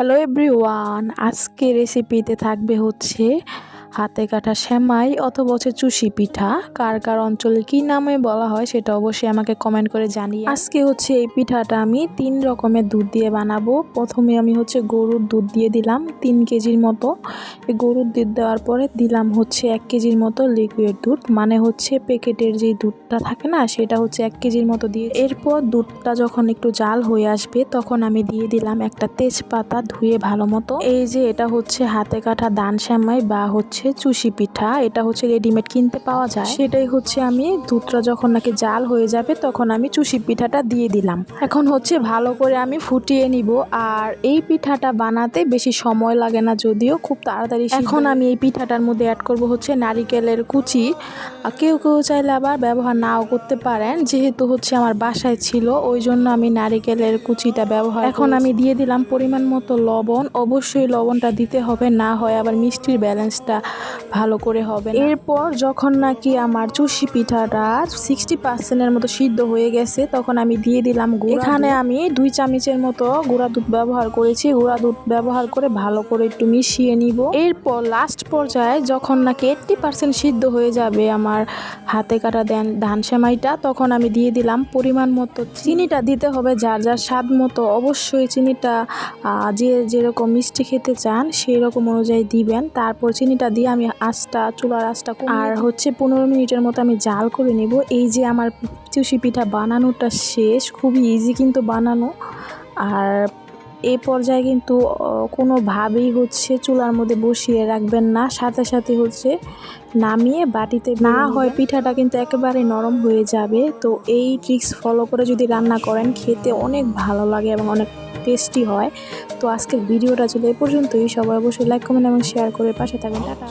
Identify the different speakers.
Speaker 1: Hello everyone, আজকে রেসিপিতে থাকবে হচ্ছে হাতে কাটা সেমাই অথবা হচ্ছে চুষি পিঠা। কার কার অঞ্চলে কি নামে বলা হয় সেটা অবশ্যই আমাকে কমেন্ট করে জানিয়ে। আজকে হচ্ছে এই পিঠাটা আমি 3 রকমের দুধ দিয়ে বানাবো। প্রথমে আমি হচ্ছে গরুর দুধ দিয়ে দিলাম 3 কেজির মতো। এই গরুর দুধ দেওয়ার পরে দিলাম হচ্ছে 1 কেজির মতো লিকুইড দুধ, মানে হচ্ছে প্যাকেটের যে দুধটা থাকে না সেটা হচ্ছে 1 কেজির মতো দিয়ে। এরপর দুধটা যখন একটু জাল হয়ে আসবে তখন আমি দিয়ে দিলাম একটা তেজপাতা ধুয়ে ভালো মতো। এই যে এটা হচ্ছে হাতে কাটা দান সেমাই বা হচ্ছে চুষি পিঠা, এটা হচ্ছে রেডিমেড কিনতে পাওয়া যায়। সেটাই হচ্ছে আমি দুধটা যখন নাকি জাল হয়ে যাবে তখন আমি চুষি পিঠাটা দিয়ে দিলাম। এখন হচ্ছে ভালো করে আমি ফুটিয়ে নিব। আর এই পিঠাটা বানাতে বেশি সময় লাগে না, যদিও খুব তাড়াতাড়ি। এখন আমি এই পিঠাটার মধ্যে অ্যাড করব হচ্ছে নারিকেলের কুচি। কেউ কেউ চাইলে আবার ব্যবহার নাও করতে পারেন, যেহেতু হচ্ছে আমার বাসায় ছিল ওই জন্য আমি নারিকেলের কুচিটা ব্যবহার। এখন আমি দিয়ে দিলাম পরিমাণ মতো লবণ। অবশ্যই লবণটা দিতে হবে, না হয় আবার মিষ্টির ব্যালেন্সটা ভালো করে হবে। এরপর যখন নাকি আমার চুষি পিঠাটা 60% মতো সিদ্ধ হয়ে গেছে তখন আমি দিয়ে দিলাম গুঁড়া। এখানে আমি 2 চামচের মতো গুঁড়া দুধ ব্যবহার করেছি। গুঁড়া দুধ ব্যবহার করে ভালো করে একটু মিশিয়ে নিব। এরপর লাস্ট পর্যায়ে যখন নাকি 80% সিদ্ধ হয়ে যাবে আমার হাতে কাটা ধান সেমাইটা, তখন আমি দিয়ে দিলাম পরিমাণ মতো চিনিটা। দিতে হবে যার যার স্বাদ মতো। অবশ্যই চিনিটা যে যেরকম মিষ্টি খেতে চান সেই রকম অনুযায়ী দিবেন। তারপর চিনিটা দিয়ে আমি চুলার আঁচটা আর হচ্ছে 15 মিনিটের মতো আমি জাল করে নেব। এই যে আমার চুষি পিঠা বানানোটা শেষ, খুবই ইজি কিন্তু বানানো। আর এই পর্যায়ে কিন্তু কোনোভাবেই হচ্ছে চুলার মধ্যে বসিয়ে রাখবেন না, সাথে সাথে হচ্ছে নামিয়ে বাটিতে, না হয় পিঠাটা কিন্তু একেবারে নরম হয়ে যাবে। তো এই ট্রিক্স ফলো করে যদি রান্না করেন খেতে অনেক ভালো লাগে এবং অনেক টেস্টি হয়। তো আজকের ভিডিওটা ছিল এই পর্যন্তই। সবাই অবশ্যই লাইক, কমেন্ট এবং শেয়ার করে পাশে থাকবেন। টাটা।